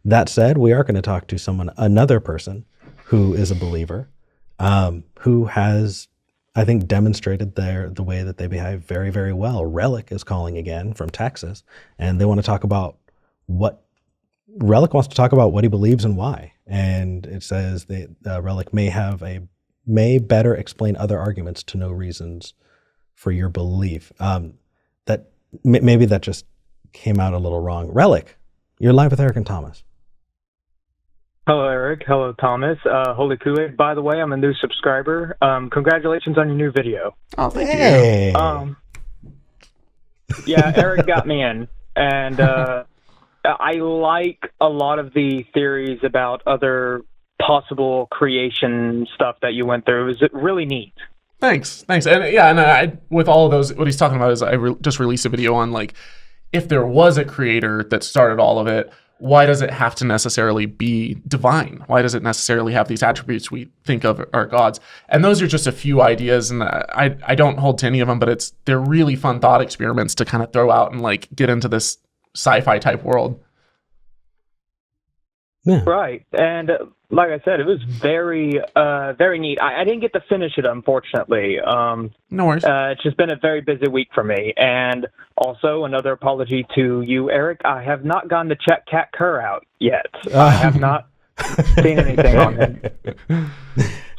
That said, we are going to talk to another person who is a believer, who has, I think, demonstrated the way that they behave very, very well. Relic is calling again from Texas, and they want to talk about what Relic wants to talk about what he believes and why. And it says that Relic may better explain other arguments to know reasons for your belief. Maybe that just came out a little wrong. Relic, you're live with Eric and Thomas. Hello, Eric. Hello, Thomas. Holy Koolaid, by the way, I'm a new subscriber. Congratulations on your new video. Oh, thank you. Yeah, Eric got me in. And I like a lot of the theories about other possible creation stuff that you went through. It was really neat. Thanks. And I, with all of those, what he's talking about is just released a video on, like, if there was a creator that started all of it, why does it have to necessarily be divine? Why does it necessarily have these attributes we think of are gods? And those are just a few ideas, and I don't hold to any of them, but they're really fun thought experiments to kind of throw out and, like, get into this sci-fi type world. Yeah. Right. And like I said, it was very, very neat. I didn't get to finish it, unfortunately. No worries. It's just been a very busy week for me. And also, another apology to you, Eric. I have not gotten to check Cat Kerr out yet. I have not seen anything on him.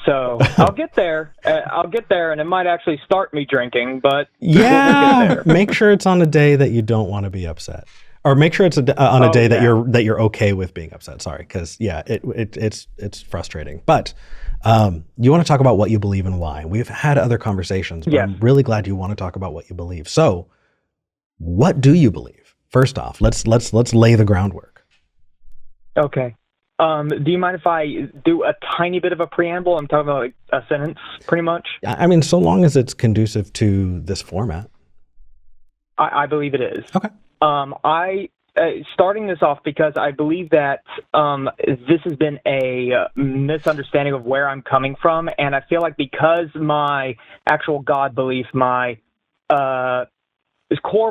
So I'll get there. And it might actually start me drinking, but yeah, we'll get there. Make sure it's on a day that you don't want to be upset. Or make sure it's on a day that you're okay with being upset. Sorry, because it's frustrating. But you want to talk about what you believe and why. We've had other conversations, but I'm really glad you want to talk about what you believe. So, what do you believe? First off, let's lay the groundwork. Okay. Do you mind if I do a tiny bit of a preamble? I'm talking about like a sentence, pretty much. I mean, so long as it's conducive to this format. I believe it is. Okay. I starting this off because I believe that this has been a misunderstanding of where I'm coming from, and I feel like because my actual God belief, my core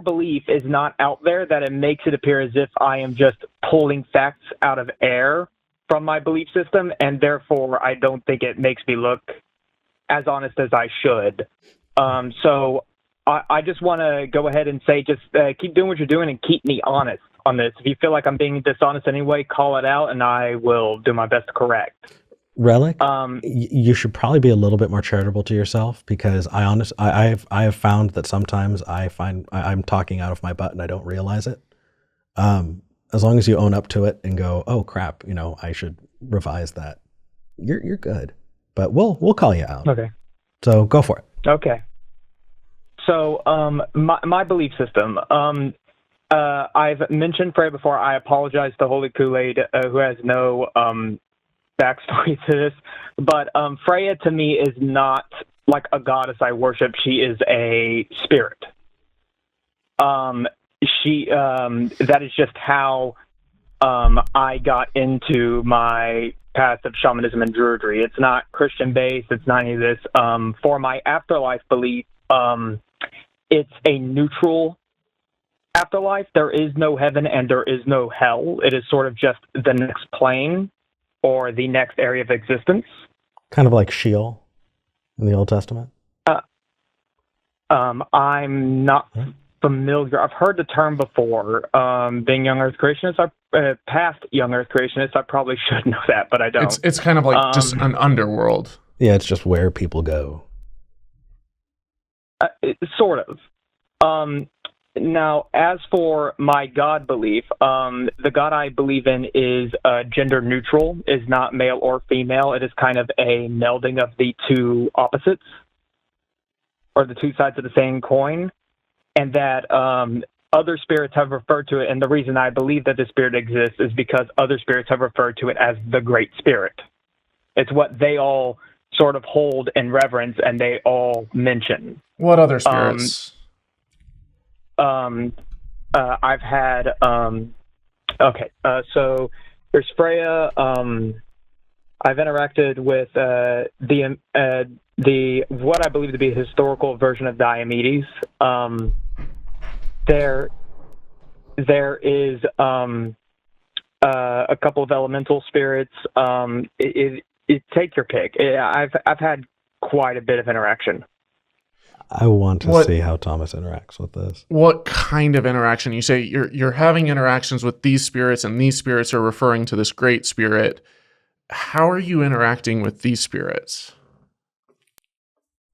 belief is not out there, that it makes it appear as if I am just pulling facts out of air from my belief system, and therefore I don't think it makes me look as honest as I should. So I just want to go ahead and say, just keep doing what you're doing and keep me honest on this. If you feel like I'm being dishonest anyway, call it out, and I will do my best to correct. Relic, you should probably be a little bit more charitable to yourself, because I have found that sometimes I'm talking out of my butt and I don't realize it. As long as you own up to it and go, oh crap, I should revise that. You're good, but we'll call you out. Okay. So go for it. Okay. So, my belief system, I've mentioned Freya before. I apologize to Holy Koolaid, who has no backstory to this, but Freya to me is not like a goddess I worship. She is a spirit. That is just how I got into my path of shamanism and druidry. It's not Christian based. It's not any of this. For my afterlife belief, it's a neutral afterlife. There is no heaven and there is no hell. It is sort of just the next plane or the next area of existence. Kind of like Sheol in the Old Testament? I'm not familiar. I've heard the term before. Being young Earth creationist, past young Earth creationist, I probably should know that, but I don't. It's kind of like just an underworld. Yeah, it's just where people go. Sort of. Now, as for my God belief, the God I believe in is gender neutral, is not male or female. It is kind of a melding of the two opposites, or the two sides of the same coin, and that other spirits have referred to it, and the reason I believe that the spirit exists is because other spirits have referred to it as the Great Spirit. It's what they all sort of hold in reverence, and they all mention. What other spirits? I've had so there's Freya. I've interacted with the what I believe to be a historical version of Diomedes. There is a couple of elemental spirits. Take your pick. I've had quite a bit of interaction. I want to What- see how Thomas interacts with this. What kind of interaction? You say you're having interactions with these spirits, and these spirits are referring to this great spirit. How are you interacting with these spirits?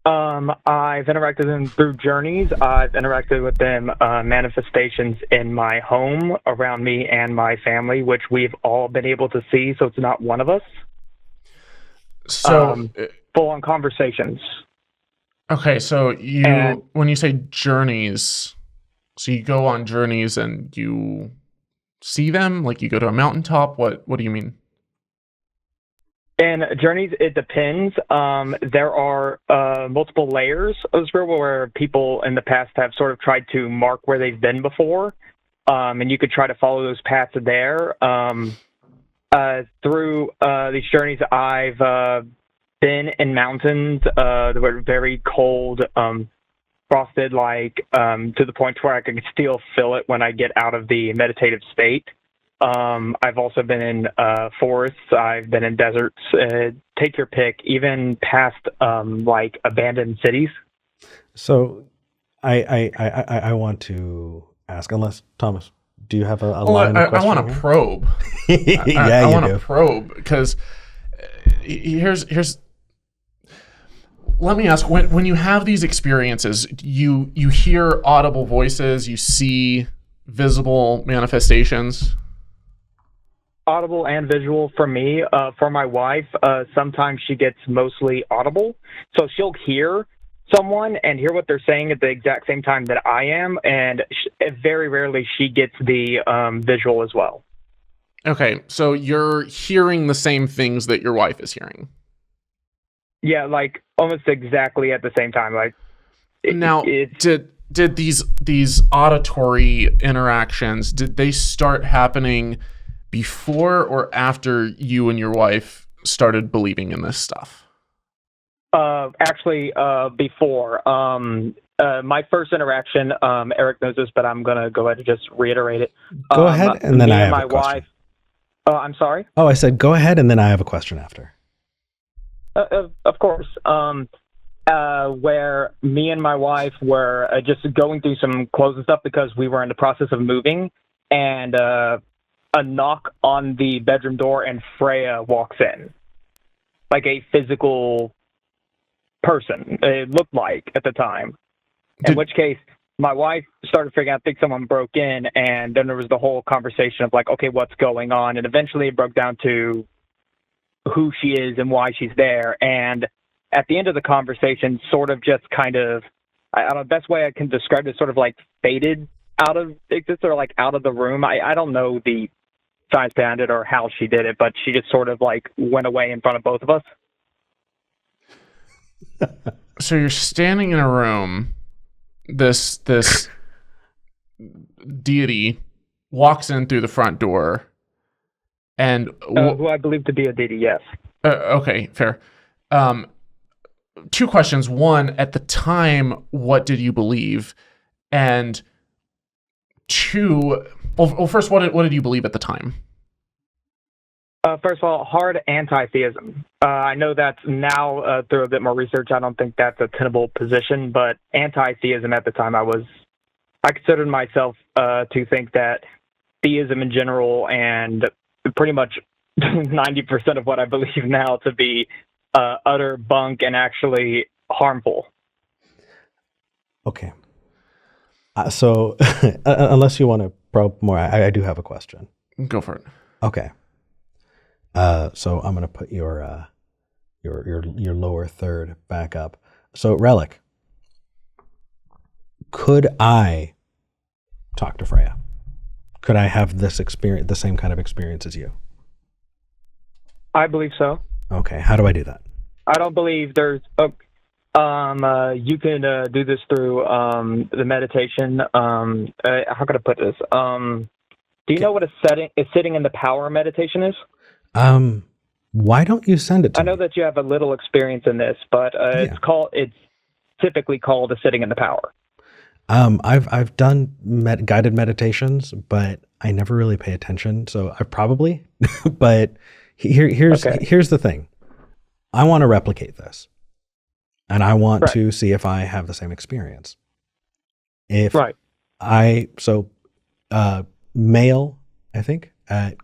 I've interacted with them through journeys. I've interacted with them manifestations in my home, around me and my family, which we've all been able to see. So it's not one of us. So, Full-on conversations. okay, so when you say journeys, so you go on journeys and you see them, like you go to a mountaintop. What do you mean? In journeys, it depends. There are multiple layers of the spirit where people in the past have sort of tried to mark where they've been before, and you could try to follow those paths there. Through these journeys, I've been in mountains that were very cold, frosted, to the point where I could still feel it when I get out of the meditative state. I've also been in forests. I've been in deserts. Take your pick. Even past abandoned cities. So, I want to ask, unless Thomas, do you have a line of I question? want to probe. Yeah, I you want do. to probe because here's. Let me ask: when you have these experiences, you hear audible voices, you see visible manifestations. Audible and visual for me. For my wife, sometimes she gets mostly audible. So she'll hear someone and hear what they're saying at the exact same time that I am, and very rarely she gets the visual as well. Okay, so you're hearing the same things that your wife is hearing. Yeah, like almost exactly at the same time. Did these auditory interactions, did they start happening before or after you and your wife started believing in this stuff? Actually, before. My first interaction, Eric knows this, but I'm going to go ahead and just reiterate it. Go ahead, and then I have my a question. wife. I'm sorry? Oh, I said go ahead, and then I have a question after. Of course. Where me and my wife were just going through some clothes and stuff because we were in the process of moving, and a knock on the bedroom door, and Freya walks in. Like a physical person, it looked like at the time. In which case, my wife started figuring out, I think someone broke in, and then there was the whole conversation of like, okay, what's going on? And eventually it broke down to who she is and why she's there. And at the end of the conversation, sort of just kind of, I don't know, the best way I can describe it, sort of like faded out of existence or like out of the room. I don't know the science behind it or how she did it, but she just sort of like went away in front of both of us. So you're standing in a room, this deity walks in through the front door, and who I believe to be a deity, yes. Okay, fair. Two questions. One, at the time, what did you believe? And two, well first, what did you believe at the time? First of all, hard anti-theism. I know that's now, through a bit more research, I don't think that's a tenable position, but anti-theism at the time, I considered myself to think that theism in general and pretty much 90% of what I believe now to be utter bunk and actually harmful. Okay. So unless you want to probe more, I do have a question. Go for it. Okay. So I'm going to put your lower third back up. So Relic, could I talk to Freya? Could I have this experience, the same kind of experience as you? I believe so. Okay. How do I do that? I don't believe there's. You can do this through the meditation. How could I put this? Do you know what a sitting in the power meditation is? Why don't you send it to me? I know that you have a little experience in this, but it's typically called a sitting in the power. I've done guided meditations, but I never really pay attention. So I probably, but here's the thing. I want to replicate this, and I want to see if I have the same experience. If mail, I think at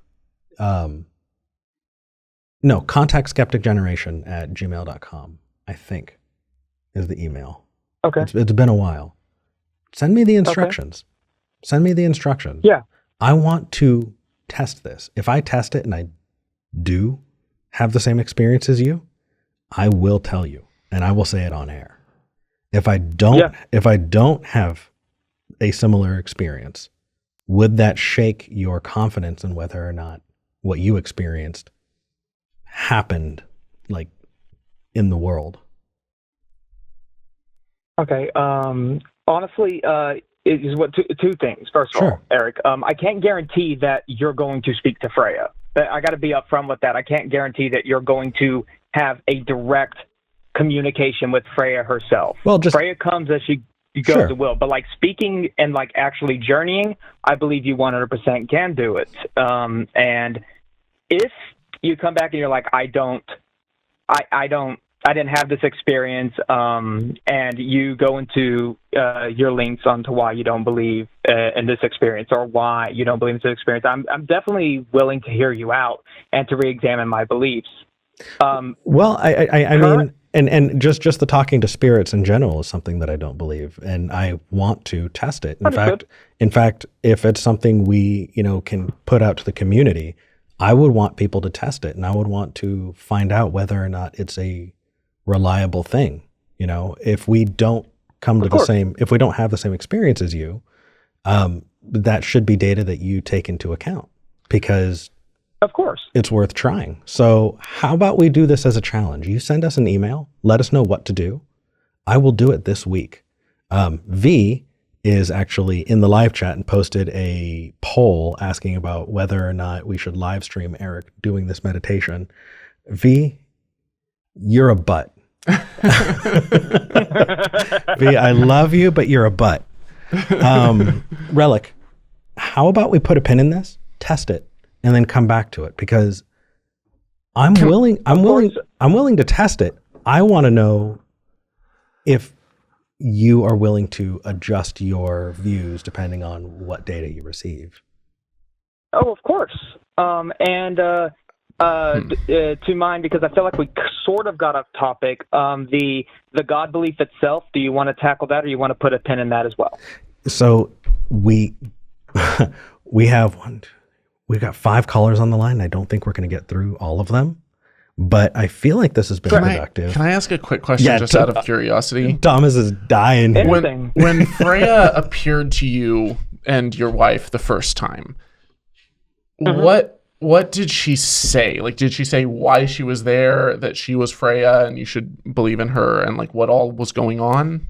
contact Skeptic Generation at gmail.com, I think, is the email. Okay. It's been a while. Send me the instructions. Okay. Send me the instructions. Yeah. I want to test this. If I test it and I do have the same experience as you, I will tell you, and I will say it on air. If I don't have a similar experience, would that shake your confidence in whether or not what you experienced happened, like, in the world? Okay. Honestly, it is two things. First of all, Eric, I can't guarantee that you're going to speak to Freya. I got to be upfront with that. I can't guarantee that you're going to have a direct communication with Freya herself. Well, Freya comes as she goes to will, but like speaking and like actually journeying, I believe you 100% can do it. And if you come back and you're like, I didn't have this experience, and you go into your links onto why you don't believe in this experience or why you don't believe in this experience, I'm definitely willing to hear you out and to re-examine my beliefs. Well, I mean, and just the talking to spirits in general is something that I don't believe, and I want to test it. In fact, if it's something we, can put out to the community, I would want people to test it, and I would want to find out whether or not it's a reliable thing. If we don't if we don't have the same experience as you, that should be data that you take into account, because of course it's worth trying. So how about we do this as a challenge? You send us an email, let us know what to do. I will do it this week. V is actually in the live chat and posted a poll asking about whether or not we should live stream Eric doing this meditation. V, you're a butt. V, I love you, but you're a butt. Relic, how about we put a pin in this, test it, and then come back to it? Because I'm willing to test it. I want to know if you are willing to adjust your views depending on what data you receive. Oh, of course. To mind, because I feel like we sort of got off topic. The God belief itself, do you want to tackle that, or you want to put a pin in that as well? So we have we've got 5 callers on the line. I don't think we're going to get through all of them, but I feel like this has been productive. Can I ask a quick question just out of curiosity? Thomas is dying. When Freya appeared to you and your wife the first time, what did she say? Like, did she say why she was there, that she was Freya and you should believe in her, and like what all was going on?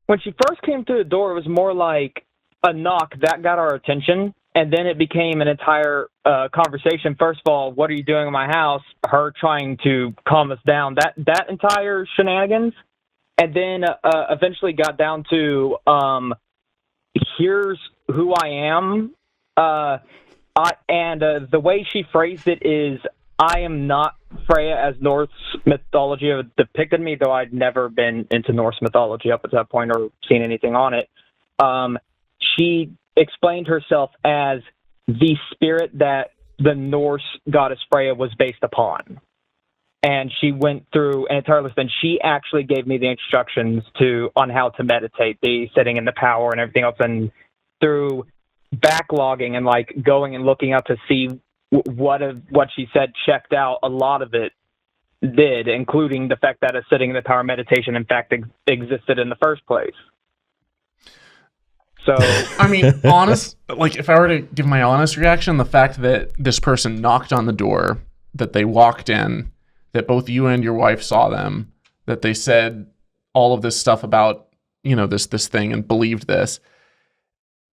When she first came through the door, it was more like a knock that got our attention, and then it became an entire conversation. First of all, what are you doing in my house? Her trying to calm us down. That entire shenanigans, and then eventually got down to here's who I am. The way she phrased it is, I am not Freya as Norse mythology depicted me, though I'd never been into Norse mythology up at that point or seen anything on it. She explained herself as the spirit that the Norse goddess Freya was based upon. And she went through an entire list, and she actually gave me the instructions on how to meditate, the sitting in the power and everything else, and through backlogging and like going and looking up to see what she said checked out, a lot of it did, including the fact that a sitting in the power meditation in fact existed in the first place. So I mean, if I were to give my honest reaction, the fact that this person knocked on the door, that they walked in, that both you and your wife saw them, that they said all of this stuff about, this thing and believed this.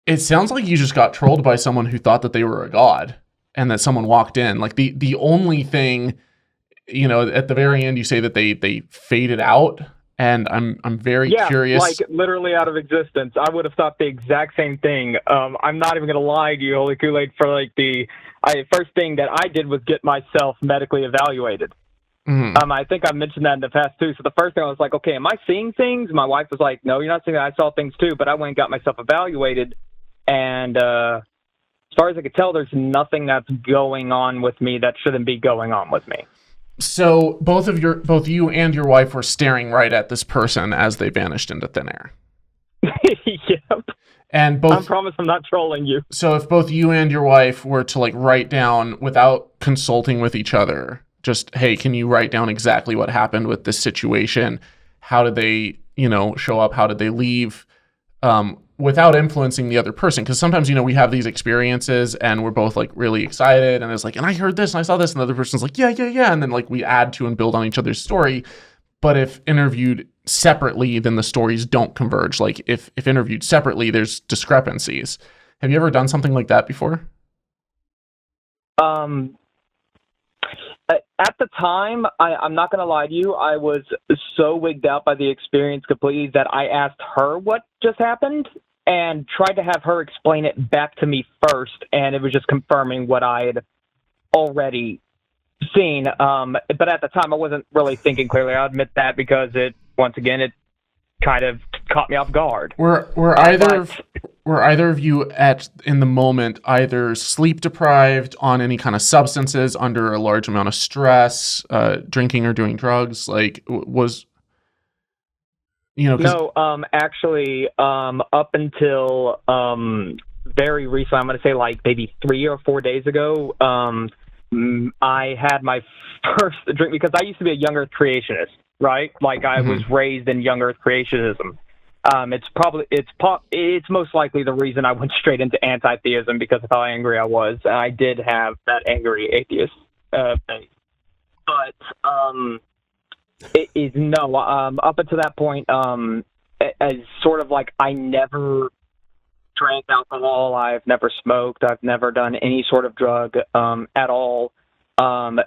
It sounds like you just got trolled by someone who thought that they were a god, and that someone walked in. Like the only thing, at the very end, you say that they faded out. And I'm very Yeah, curious. like literally out of existence. I would have thought the exact same thing. I'm not even going to lie to you, Holy Koolaid, for like first thing that I did was get myself medically evaluated. I think I mentioned that in the past too. So the first thing I was like, okay, am I seeing things? My wife was like, no, you're not seeing that. I saw things too, but I went and got myself evaluated. And as far as I could tell, there's nothing that's going on with me that shouldn't be going on with me. So both you and your wife were staring right at this person as they vanished into thin air. Yep. And I promise I'm not trolling you. So if both you and your wife were to like write down without consulting with each other, just, hey, can you write down exactly what happened with this situation? How did they, show up? How did they leave? Without influencing the other person. Because sometimes, we have these experiences and we're both like really excited and it's like, and I heard this and I saw this, and the other person's like, yeah. And then like we add to and build on each other's story. But if interviewed separately, then the stories don't converge. Like if interviewed separately, there's discrepancies. Have you ever done something like that before? At the time, I'm not going to lie to you, I was so wigged out by the experience completely that I asked her what just happened and tried to have her explain it back to me first, and it was just confirming what I had already seen. But at the time, I wasn't really thinking clearly. I'll admit that because it kind of caught me off guard. Were either of you in the moment either sleep deprived, on any kind of substances, under a large amount of stress, drinking or doing drugs? Like No, actually, up until very recently, I'm going to say like maybe 3 or 4 days ago, I had my first drink because I used to be a young Earth creationist, right? Like I was raised in young Earth creationism. It's most likely the reason I went straight into anti-theism because of how angry I was. And I did have that angry atheist phase. But up until that point, as sort of like I never drank alcohol, I've never smoked, I've never done any sort of drug at all,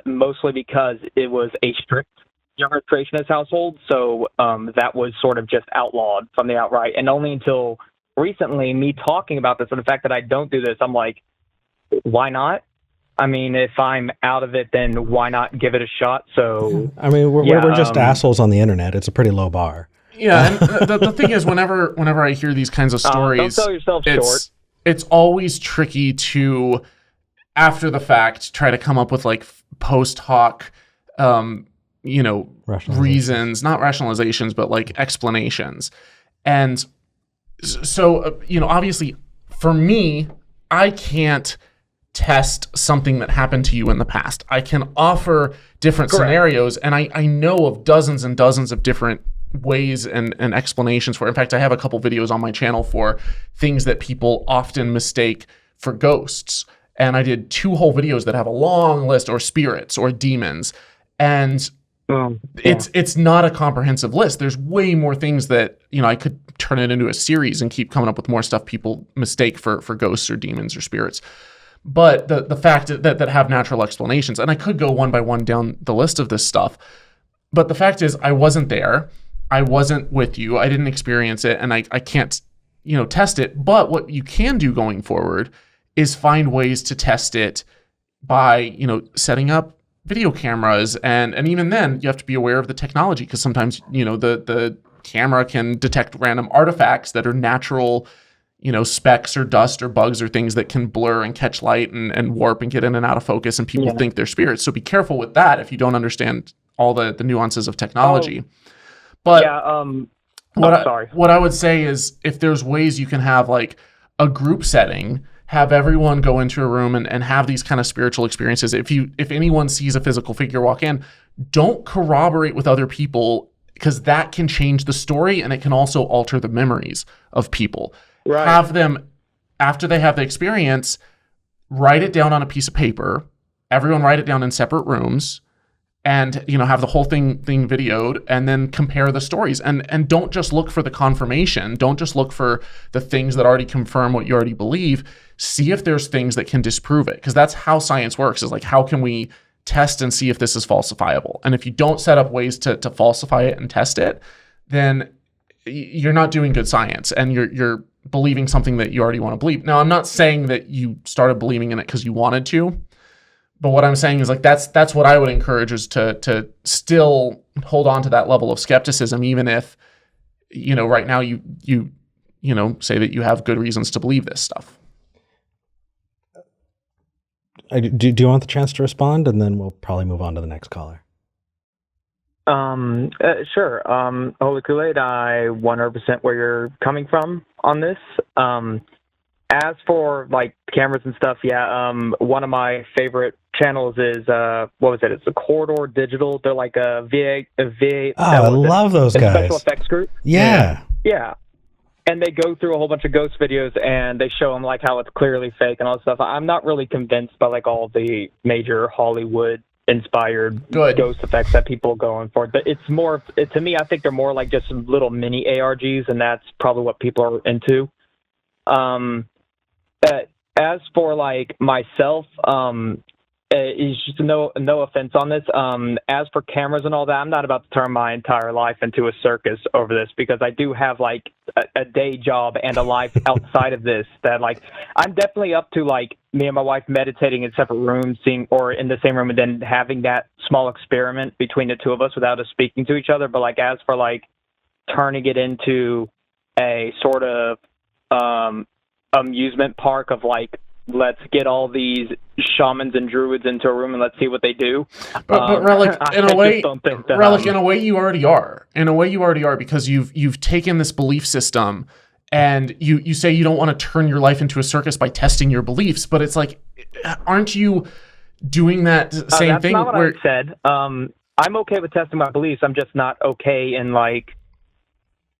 mostly because it was a strict younger creationist household, so that was sort of just outlawed from the outright. And only until recently, me talking about this and the fact that I don't do this, I'm like, why not? I mean, if I'm out of it, then why not give it a shot? So, I mean, we're just assholes on the internet. It's a pretty low bar. Yeah, and the thing is, whenever I hear these kinds of stories, don't sell yourself short. It's always tricky to, after the fact, try to come up with like post hoc, reasons, not rationalizations, but like explanations. And so, obviously, for me, I can't test something that happened to you in the past. I can offer different scenarios, and I know of dozens and dozens of different ways and explanations for it. In fact, I have a couple videos on my channel for things that people often mistake for ghosts. And I did 2 whole videos that have a long list, or spirits or demons. And it's not a comprehensive list. There's way more things that, I could turn it into a series and keep coming up with more stuff people mistake for ghosts or demons or spirits. But the fact that have natural explanations, and I could go one by one down the list of this stuff, but the fact is I wasn't there. I wasn't with you. I didn't experience it, and I can't, test it. But what you can do going forward is find ways to test it by, setting up video cameras. And even then, you have to be aware of the technology, because sometimes, the camera can detect random artifacts that are natural, specks or dust or bugs or things that can blur and catch light and warp and get in and out of focus, and people think they're spirits. So be careful with that if you don't understand all the nuances of technology. But what I would say is, if there's ways you can have like a group setting, have everyone go into a room and have these kind of spiritual experiences. If anyone sees a physical figure walk in, don't corroborate with other people, because that can change the story, and it can also alter the memories of people. Right. Have them, after they have the experience, write it down on a piece of paper. Everyone write it down in separate rooms, and have the whole thing videoed, and then compare the stories. And don't just look for the confirmation. Don't just look for the things that already confirm what you already believe. See if there's things that can disprove it, because that's how science works, is like, how can we test and see if this is falsifiable? And if you don't set up ways to falsify it and test it, then you're not doing good science, and you're believing something that you already want to believe. Now, I'm not saying that you started believing in it because you wanted to, but what I'm saying is like that's what I would encourage, is to still hold on to that level of skepticism, even if right now you say that you have good reasons to believe this stuff. Do you want the chance to respond, and then we'll probably move on to the next caller? Sure. Holy Koolaid, I 100% where you're coming from on this. As for like cameras and stuff, yeah, one of my favorite channels is, what was it? It's a Corridor Digital. They're like a VA. I love those guys. Special effects group. Yeah. Yeah. And they go through a whole bunch of ghost videos, and they show them like how it's clearly fake and all that stuff. I'm not really convinced by like all the major Hollywood inspired ghost effects that people are going for. But it's more, to me, I think they're more like just little mini ARGs, and that's probably what people are into. As for like myself, is just no offense on this. As for cameras and all that, I'm not about to turn my entire life into a circus over this, because I do have like a day job and a life outside of this that like I'm definitely up to like me and my wife meditating in separate rooms, or in the same room, and then having that small experiment between the two of us without us speaking to each other. But like as for like turning it into a sort of amusement park of like, let's get all these shamans and druids into a room and let's see what they do. But Relic, in a way, you already are. In a way, you already are, because you've taken this belief system, and you say you don't want to turn your life into a circus by testing your beliefs. But it's like, aren't you doing that same that's thing? Not what I said. I'm okay with testing my beliefs. I'm just not okay in like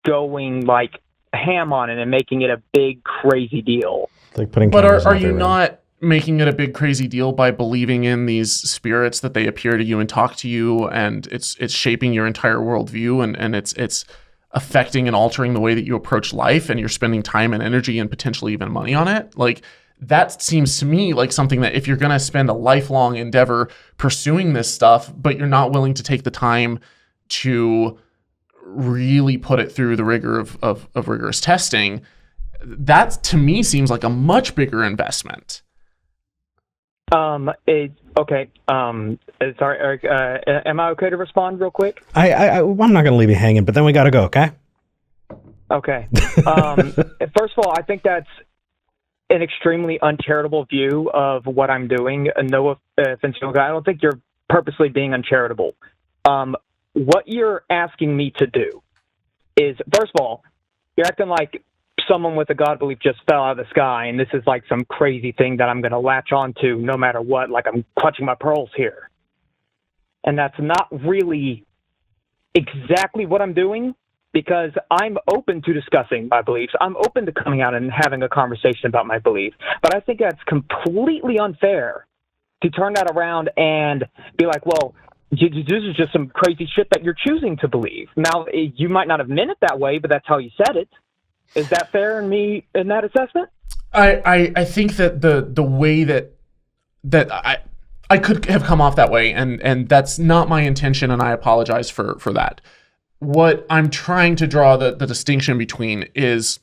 going like ham on it and making it a big crazy deal. Like putting. But are you not making it a big crazy deal by believing in these spirits, that they appear to you and talk to you, and it's shaping your entire worldview, and it's affecting and altering the way that you approach life, and you're spending time and energy and potentially even money on it? Like, that seems to me like something that if you're going to spend a lifelong endeavor pursuing this stuff, but you're not willing to take the time to really put it through the rigor of rigorous testing, that to me seems like a much bigger investment. Okay. Sorry, Eric. Am I okay to respond real quick? I'm not going to leave you hanging, but then we got to go. Okay. Okay. First of all, I think that's an extremely uncharitable view of what I'm doing. No offense, I don't think you're purposely being uncharitable. What you're asking me to do is, first of all, you're acting like someone with a God belief just fell out of the sky, and this is like some crazy thing that I'm going to latch onto no matter what, like I'm clutching my pearls here. And that's not really exactly what I'm doing, because I'm open to discussing my beliefs. I'm open to coming out and having a conversation about my belief. But I think that's completely unfair to turn that around and be like, well, this is just some crazy shit that you're choosing to believe. Now, you might not have meant it that way, but that's how you said it. Is that fair in that assessment? I think that the way that I could have come off that way, and that's not my intention, and I apologize for that. What I'm trying to draw the distinction between is,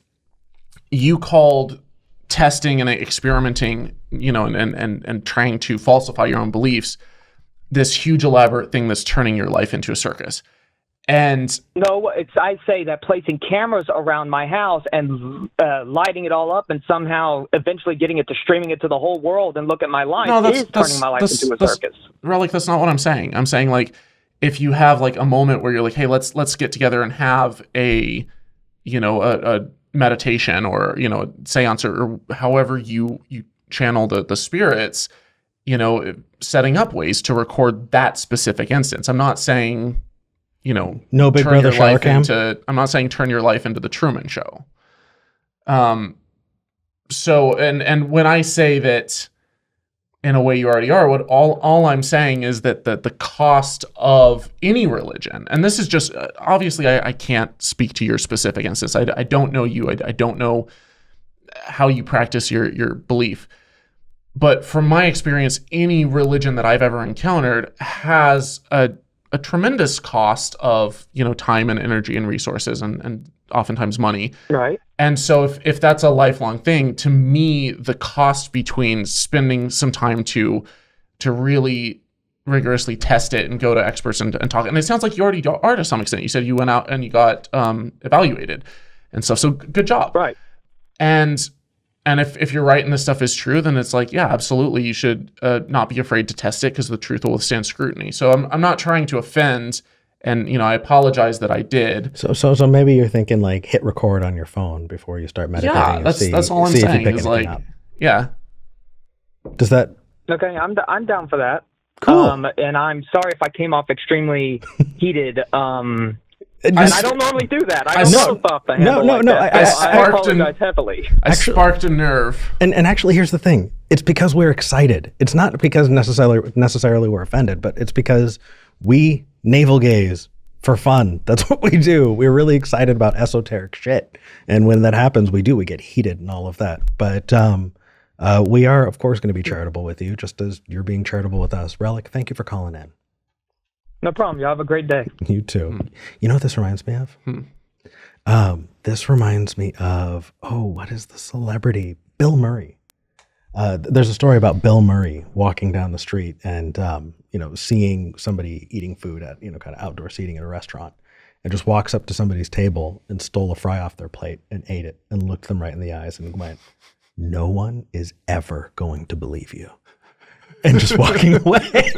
you called testing and experimenting, and trying to falsify your own beliefs, this huge elaborate thing that's turning your life into a circus. And no, I say that placing cameras around my house and lighting it all up, and somehow eventually getting it to streaming it to the whole world and look at my life is turning my life into a circus. Relic, that's not what I'm saying. I'm saying, like, if you have like a moment where you're like, hey, let's get together and have a meditation, or a seance, or however you channel the spirits, setting up ways to record that specific instance. I'm not saying, no Big Brother shower cam. I'm not saying turn your life into the Truman Show. So, and when I say that, in a way you already are, what all I'm saying is that the cost of any religion, and this is just, obviously I can't speak to your specific instance. I don't know you. I don't know how you practice your belief. But from my experience, any religion that I've ever encountered has a a tremendous cost of, time and energy and resources and oftentimes money. Right. And so if that's a lifelong thing, to me, the cost between spending some time to really rigorously test it and go to experts and talk, and it sounds like you already are to some extent. You said you went out and you got evaluated and stuff. So good job. Right. And if you're right and this stuff is true, then it's like, yeah, absolutely, you should not be afraid to test it because the truth will withstand scrutiny. So I'm not trying to offend, and I apologize that I did. So maybe you're thinking like hit record on your phone before you start meditating. Yeah, that's all I'm saying. Is like, yeah. Does that? Okay, I'm down for that. Cool. And I'm sorry if I came off extremely heated. And I don't normally do that. I don't know off the handle. No. I apologize heavily. I sparked a nerve. And actually, here's the thing: it's because we're excited. It's not because necessarily we're offended, but it's because we navel gaze for fun. That's what we do. We're really excited about esoteric shit, and when that happens, we get heated and all of that. But we are, of course, going to be charitable with you, just as you're being charitable with us. Relic, thank you for calling in. No problem. You have a great day. You too. You know what this reminds me of? This reminds me of, what is the celebrity? Bill Murray. There's a story about Bill Murray walking down the street and, seeing somebody eating food at, kind of outdoor seating at a restaurant, and just walks up to somebody's table and stole a fry off their plate and ate it and looked them right in the eyes and went, "No one is ever going to believe you." And just walking away.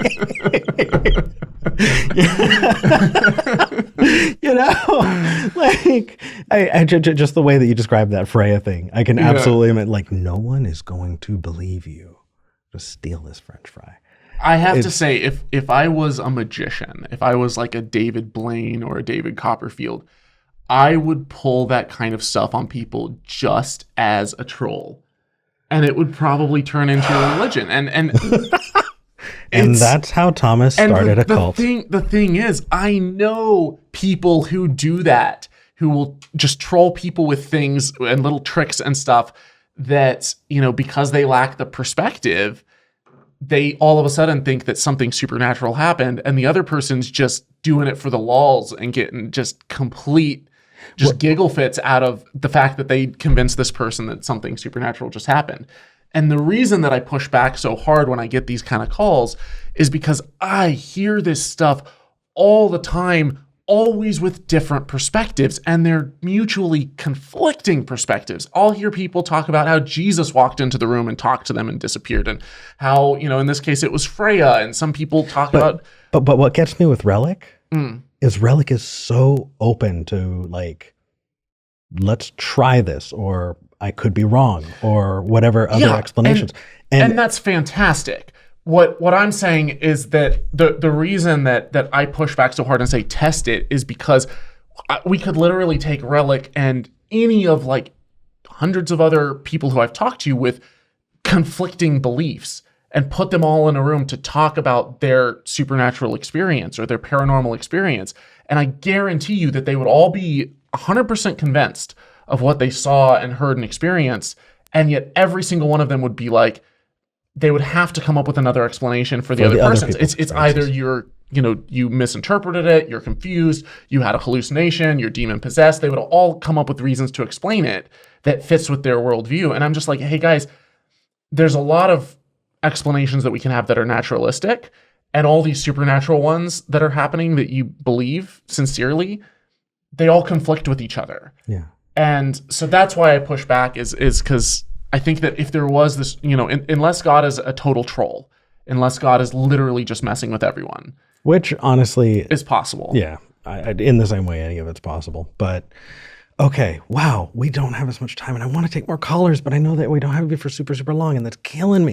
Like I just the way that you described that Freya thing, I can absolutely admit, like, no one is going to believe you. Just steal this French fry. I have to say, if I was a magician, if I was like a David Blaine or a David Copperfield, I would pull that kind of stuff on people just as a troll. And it would probably turn into a religion. And that's how Thomas started a cult. The thing is, I know people who do that, who will just troll people with things and little tricks and stuff that, because they lack the perspective, they all of a sudden think that something supernatural happened, and the other person's just doing it for the lulz and getting just complete giggle fits out of the fact that they convinced this person that something supernatural just happened. And the reason that I push back so hard when I get these kind of calls is because I hear this stuff all the time, always with different perspectives, and they're mutually conflicting perspectives. I'll hear people talk about how Jesus walked into the room and talked to them and disappeared, and how, in this case it was Freya, and some people talk about... But what gets me with Relic is Relic is so open to, like, let's try this, or I could be wrong, or whatever other explanations. And that's fantastic. What I'm saying is that the reason that I push back so hard and say test it is because we could literally take Relic and any of like hundreds of other people who I've talked to with conflicting beliefs and put them all in a room to talk about their supernatural experience or their paranormal experience. And I guarantee you that they would all be 100% convinced of what they saw and heard and experienced. And yet every single one of them would be like, they would have to come up with another explanation for the other person's. It's either you misinterpreted it, you're confused, you had a hallucination, you're demon possessed. They would all come up with reasons to explain it that fits with their worldview. And I'm just like, hey guys, there's a lot of explanations that we can have that are naturalistic, and all these supernatural ones that are happening that you believe sincerely, they all conflict with each other. Yeah. And so that's why I push back is because I think that if there was this, unless God is a total troll, unless God is literally just messing with everyone, which honestly is possible. Yeah. In the same way, any of it's possible. But okay, wow, we don't have as much time, and I want to take more callers, but I know that we don't have you for super, super long, and that's killing me.